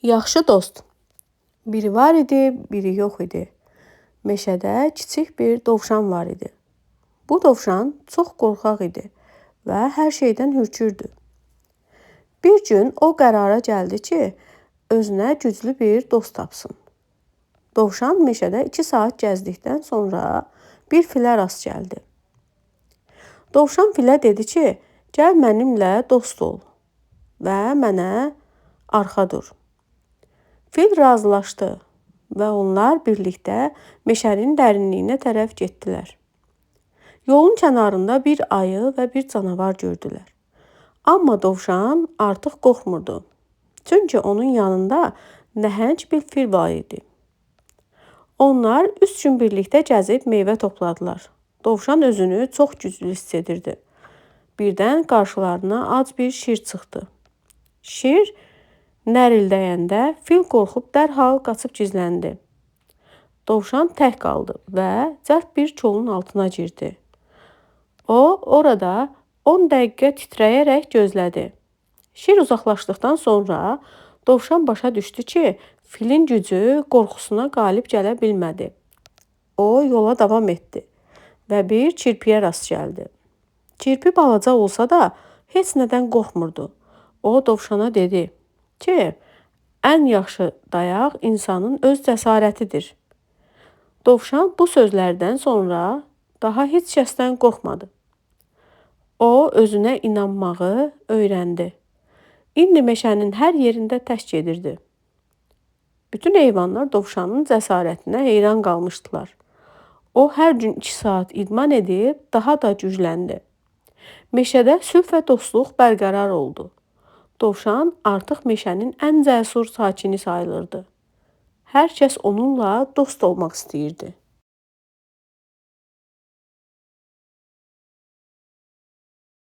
Yaxşı dost. Biri var idi, biri yox idi. Meşədə kiçik bir dovşan var idi. Bu dovşan çox qorxaq idi və hər şeydən hürkürdü. Bir gün o qərara gəldi ki, özünə güclü bir dost tapsın. Dovşan meşədə 2 saat gəzdikdən sonra bir filə rast gəldi. Dovşan filə dedi ki, gəl mənimlə dost ol və mənə arxa dur. Fil razılaşdı və onlar birlikdə meşənin dərinliyinə tərəf getdilər. Yolun kənarında bir ayı və bir canavar gördülər. Amma dovşan artıq qorxmurdu. Çünki onun yanında nəhəng bir fil var idi. Onlar 3 gün birlikdə gəzib meyvə topladılar. Dovşan özünü çox güclü hiss edirdi. Birdən qarşılarına ac bir şir çıxdı. Şir nərildəyəndə fil qorxub dərhal qaçıb gizləndi. Dovşan tək qaldı və cəld bir kolun altına girdi. O, orada 10 dəqiqə titrəyərək gözlədi. Şir uzaqlaşdıqdan sonra dovşan başa düşdü ki, filin gücü qorxusuna qalib gələ bilmədi. O, yola davam etdi və bir kirpiyə rast gəldi. Kirpi balaca olsa da heç nədən qorxmurdu. O, dovşana dedi ki, ən yaxşı dayaq insanın öz cəsarətidir. Dovşan bu sözlərdən sonra daha heç kəsdən qorxmadı. O, özünə inanmağı öyrəndi. İndi meşənin hər yerində tək gedirdi. Bütün heyvanlar dovşanın cəsarətinə heyran qalmışdılar. O, hər gün 2 saat idman edib daha da gücləndi. Meşədə sülh və dostluq bərqərar oldu. Dovşan artıq meşənin ən cəsur sakini sayılırdı. Hər kəs onunla dost olmaq istəyirdi.